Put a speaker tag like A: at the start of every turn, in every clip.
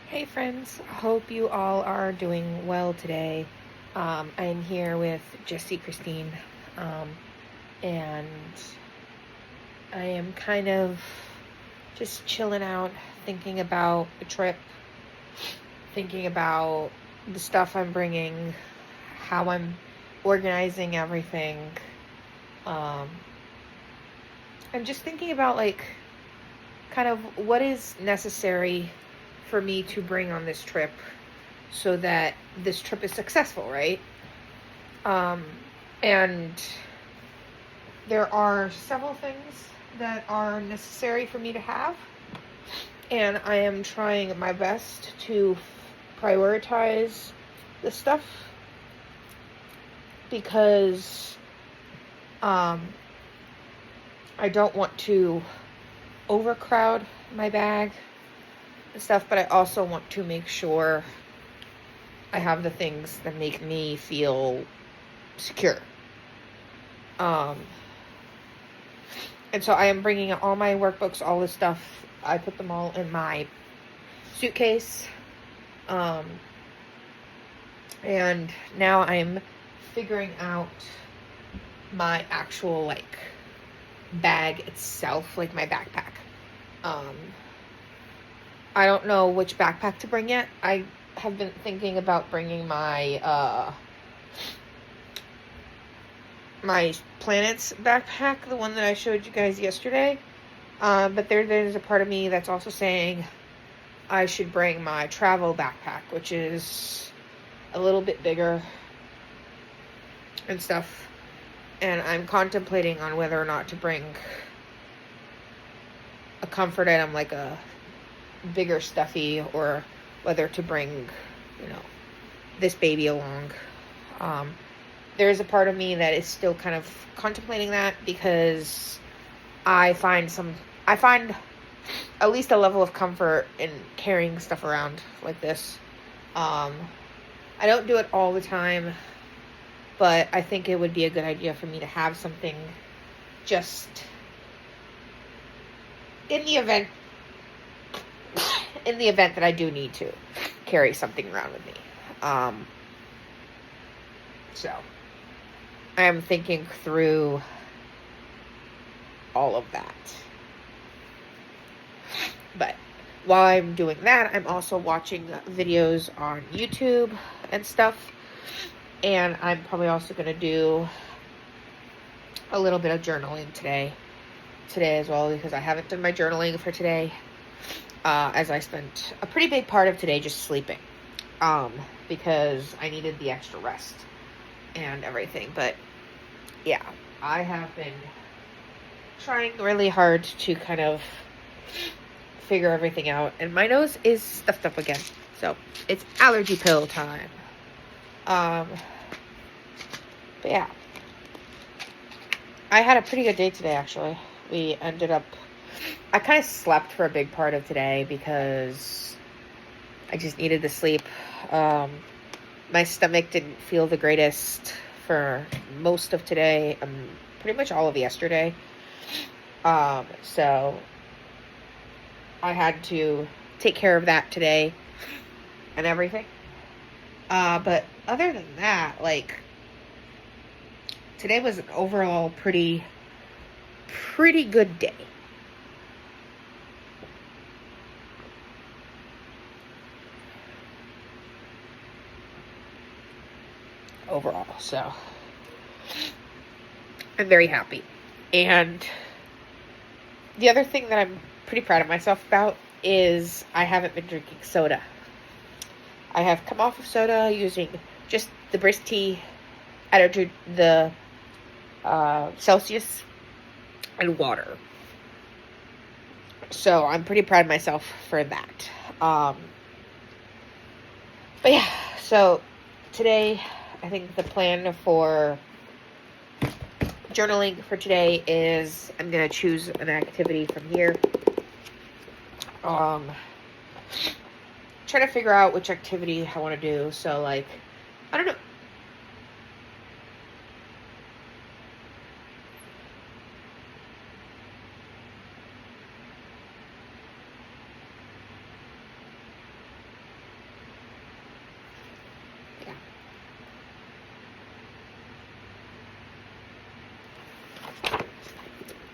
A: Hey friends, hope you all are doing well today. I'm here with Jessie Christine, and I am kind of just chilling out, thinking about the trip, thinking about the stuff I'm bringing, how I'm organizing everything, um, and just thinking about kind of what is necessary for me to bring on this trip so that this trip is successful, right? Um, and there are several things that are necessary for me to have, and I am trying my best to prioritize the stuff because I don't want to overcrowd my bag and stuff, but I also want to make sure I have the things that make me feel secure. And so I am bringing all my workbooks, all this stuff. I put them all in my suitcase. And now I'm figuring out my actual, bag itself, like my backpack. I don't know which backpack to bring yet. I have been thinking about bringing my planets backpack, the one that I showed you guys yesterday. But there's a part of me that's also saying I should bring my travel backpack, which is a little bit bigger and stuff. And I'm contemplating on whether or not to bring a comfort item like a bigger stuffy, or whether to bring, this baby along. There's a part of me that is still kind of contemplating that because I find at least a level of comfort in carrying stuff around like this. I don't do it all the time, but I think it would be a good idea for me to have something just in the event that I do need to carry something around with me. So I am thinking through all of that. But while I'm doing that, I'm also watching videos on YouTube and stuff. And I'm probably also going to do a little bit of journaling today as well, because I haven't done my journaling for today, as I spent a pretty big part of today just sleeping, because I needed the extra rest and everything. But yeah, I have been trying really hard to kind of figure everything out, and my nose is stuffed up again, so it's allergy pill time. But yeah, I had a pretty good day today, actually. I kind of slept for a big part of today because I just needed to sleep. My stomach didn't feel the greatest for most of today, pretty much all of yesterday. So I had to take care of that today and everything. But other than that, today was an overall pretty good day. Overall, so I'm very happy. And the other thing that I'm pretty proud of myself about is I haven't been drinking soda. I have come off of soda using just the brisk tea, the Celsius, and water. So I'm pretty proud of myself for that. But yeah, so today, I think the plan for journaling for today is I'm going to choose an activity from here. Try to figure out which activity I want to do. So, I don't know.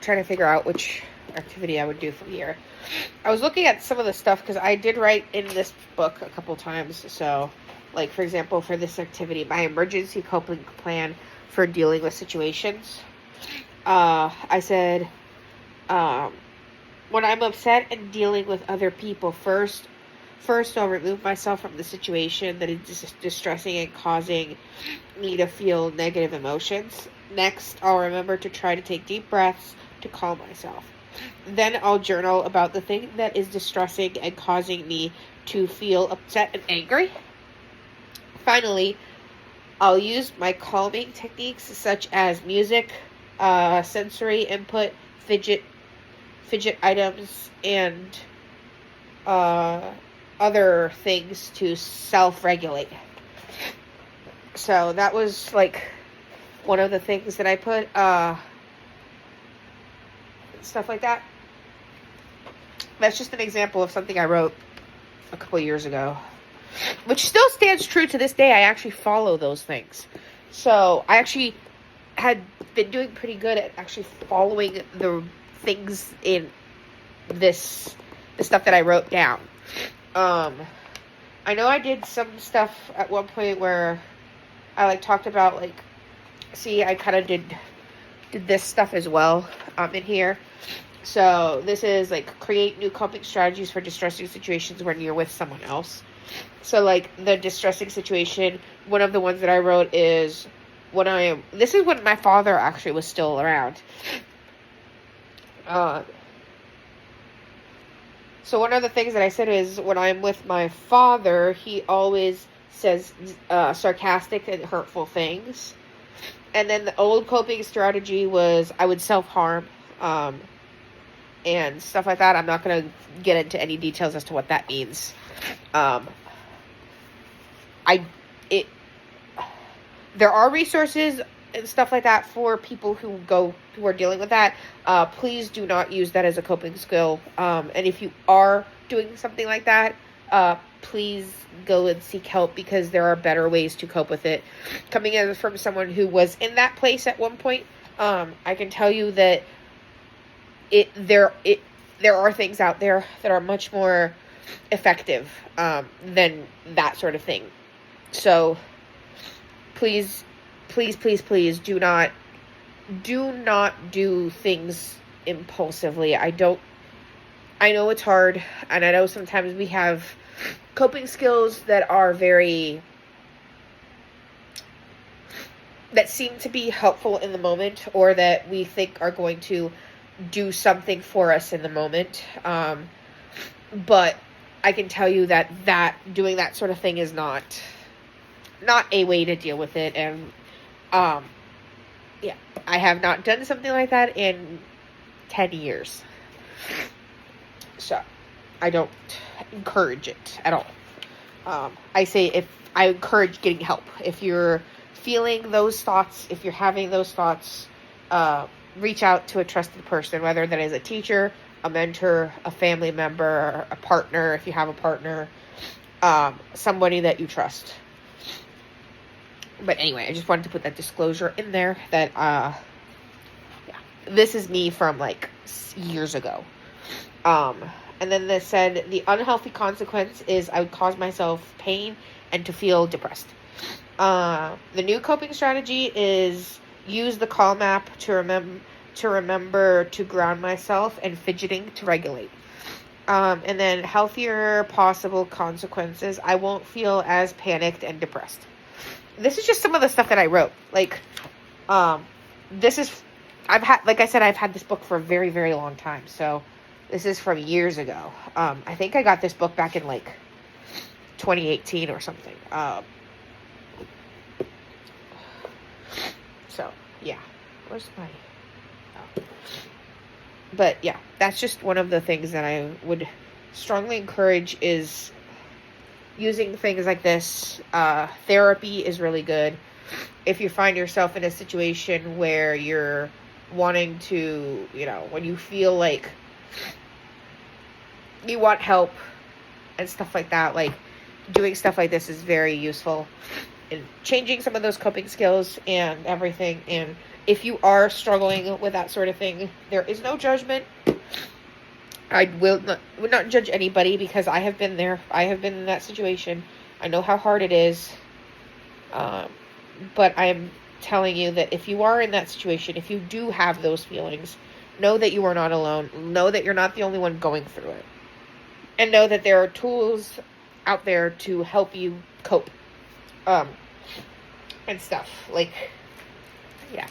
A: trying to figure out which activity I would do from here. I was looking at some of the stuff because I did write in this book a couple times. So, like, for example, for this activity, my emergency coping plan for dealing with situations. I said, when I'm upset and dealing with other people, first I'll remove myself from the situation that is distressing and causing me to feel negative emotions. Next, I'll remember to try to take deep breaths to calm myself. Then I'll journal about the thing that is distressing and causing me to feel upset and angry. Finally, I'll use my calming techniques such as music, sensory input, fidget items, and other things to self-regulate. So that was like one of the things that I put, stuff like that. That's just an example of something I wrote a couple years ago, which still stands true to this day. I actually follow those things. So I actually had been doing pretty good at actually following the things in the stuff that I wrote down. I know I did some stuff at one point where I like talked about like, see, I kind of did this stuff as well in here. So this is like create new coping strategies for distressing situations when you're with someone else. So like the distressing situation, one of the ones that I wrote is this is when my father actually was still around. So one of the things that I said is when I'm with my father, he always says sarcastic and hurtful things. And then the old coping strategy was I would self-harm and stuff like that. I'm not going to get into any details as to what that means. There are resources and stuff like that for people who are dealing with that. Please do not use that as a coping skill. And if you are doing something like that, please go and seek help because there are better ways to cope with it. Coming in from someone who was in that place at one point, I can tell you that there are things out there that are much more effective than that sort of thing. So please do not do things impulsively. I know it's hard, and I know sometimes we have coping skills that seem to be helpful in the moment, or that we think are going to do something for us in the moment. But I can tell you that doing that sort of thing is not a way to deal with it. And I have not done something like that in 10 years. So I don't encourage it at all. I encourage getting help. If you're feeling those thoughts, if you're having those thoughts, reach out to a trusted person, whether that is a teacher, a mentor, a family member, a partner, if you have a partner, somebody that you trust. But anyway, I just wanted to put that disclosure in there that, this is me from like years ago. And then they said the unhealthy consequence is I would cause myself pain and to feel depressed. The new coping strategy is use the calm app to remember to ground myself and fidgeting to regulate. And then healthier possible consequences. I won't feel as panicked and depressed. This is just some of the stuff that I wrote. Like, I've had this book for a very, very long time. So this is from years ago. I think I got this book back in like 2018 or something. So yeah, where's my, but yeah, that's just one of the things that I would strongly encourage is using things like this. Therapy is really good. If you find yourself in a situation where you're wanting to, when you feel like you want help and stuff like that, like doing stuff like this is very useful in changing some of those coping skills and everything. And if you are struggling with that sort of thing, there is no judgment. I would not judge anybody, because I have been there. I have been in that situation. I know how hard it is. But I am telling you that if you are in that situation, if you do have those feelings, know that you are not alone. Know that you're not the only one going through it. And know that there are tools out there to help you cope. And stuff. Like, yeah.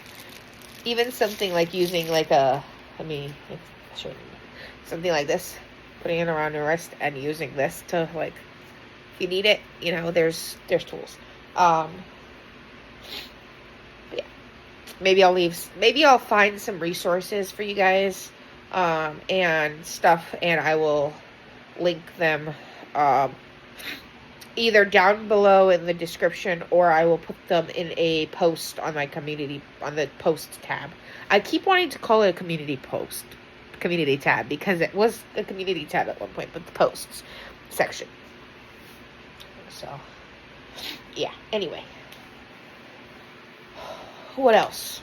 A: Even something like using like something like this. Putting it around your wrist and using this to, like, if you need it, you know, there's tools. Yeah. Maybe I'll find some resources for you guys, and stuff, and I will link them, either down below in the description, or I will put them in a post on my community, on the post tab. I keep wanting to call it a community tab, because it was a community tab at one point, but the posts section. So, yeah, anyway. What else?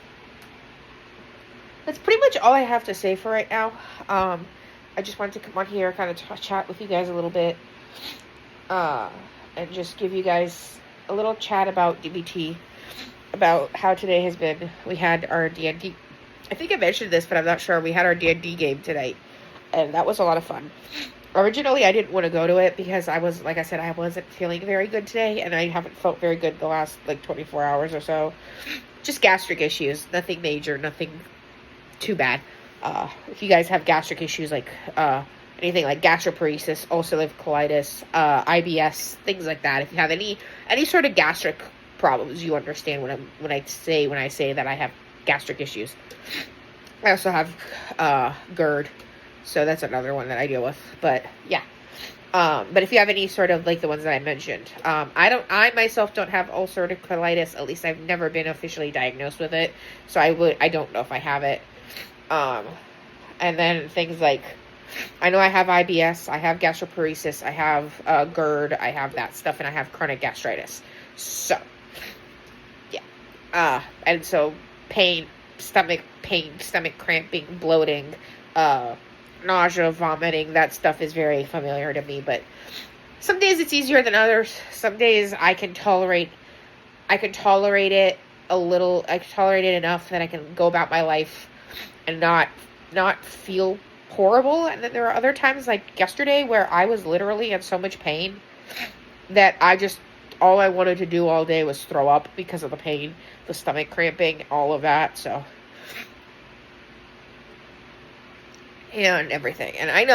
A: That's pretty much all I have to say for right now. I just wanted to come on here, kind of chat with you guys a little bit, and just give you guys a little chat about DBT, about how today has been. We had our D&D, I think I mentioned this, but I'm not sure. We had our D&D game tonight, and that was a lot of fun. Originally, I didn't want to go to it because I was, like I said, I wasn't feeling very good today, and I haven't felt very good the last, like, 24 hours or so. Just gastric issues. Nothing major, nothing too bad. If you guys have gastric issues, like, anything like gastroparesis, ulcerative colitis, IBS, things like that. If you have any sort of gastric problems, you understand when I say that I have gastric issues. I also have GERD, so that's another one that I deal with. But yeah, but if you have any sort of, like, the ones that I mentioned, I myself don't have ulcerative colitis. At least I've never been officially diagnosed with it, so I don't know if I have it. And then things like, I know I have IBS, I have gastroparesis, I have GERD, I have that stuff, and I have chronic gastritis. So, yeah. And so stomach pain, stomach cramping, bloating, nausea, vomiting, that stuff is very familiar to me. But some days it's easier than others. Some days I can tolerate it a little. I can tolerate it enough that I can go about my life and not feel horrible. And then there are other times, like yesterday, where I was literally in so much pain that all I wanted to do all day was throw up because of the pain, the stomach cramping, all of that. So, and everything. And I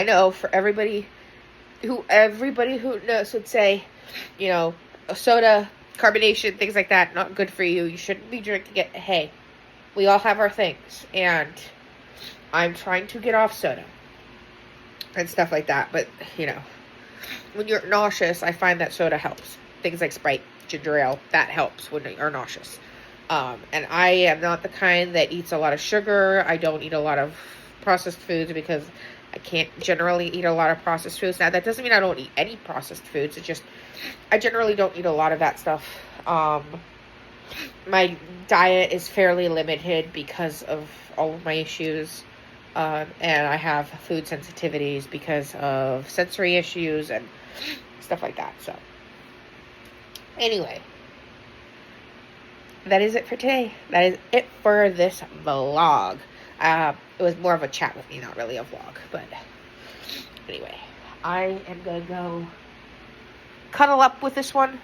A: know for everybody who knows would say, you know, a soda, carbonation, things like that, not good for you. You shouldn't be drinking it. Hey, we all have our things, and I'm trying to get off soda and stuff like that. But, you know, when you're nauseous, I find that soda helps. Things like Sprite, ginger ale, that helps when you're nauseous. And I am not the kind that eats a lot of sugar. I don't eat a lot of processed foods because I can't generally eat a lot of processed foods. Now, that doesn't mean I don't eat any processed foods. It's just, I generally don't eat a lot of that stuff. My diet is fairly limited because of all of my issues. And I have food sensitivities because of sensory issues and stuff like that. So, anyway, that is it for today. That is it for this vlog. It was more of a chat with me, not really a vlog. But anyway, I am going to go cuddle up with this one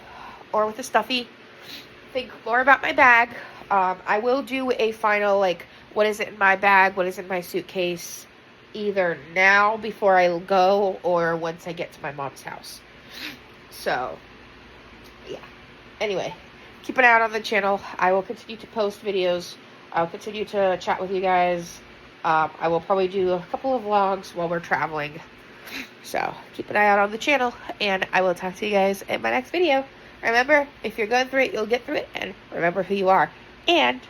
A: or with the stuffy. Think more about my bag. I will do a final, like, what is it in my bag, what is in my suitcase, either now before I go or once I get to my mom's house. So, yeah. Anyway, keep an eye out on the channel. I will continue to post videos. I'll continue to chat with you guys. I will probably do a couple of vlogs while we're traveling. So, keep an eye out on the channel, and I will talk to you guys in my next video. Remember, if you're going through it, you'll get through it, and remember who you are. And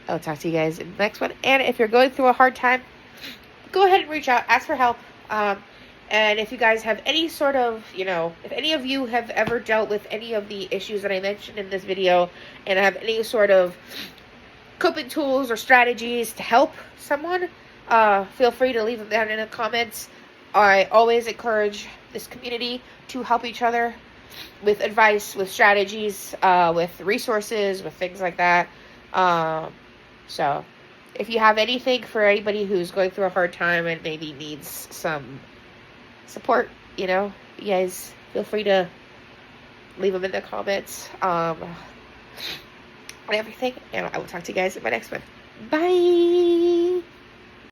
A: I'll talk to you guys in the next one. And if you're going through a hard time, go ahead and reach out, ask for help. And if you guys have any sort of, you know, if any of you have ever dealt with any of the issues that I mentioned in this video and have any sort of coping tools or strategies to help someone, feel free to leave them down in the comments. I always encourage this community to help each other with advice, with strategies, with resources, with things like that. So if you have anything for anybody who's going through a hard time and maybe needs some support, you guys feel free to leave them in the comments, and everything, and I will talk to you guys in my next one. Bye!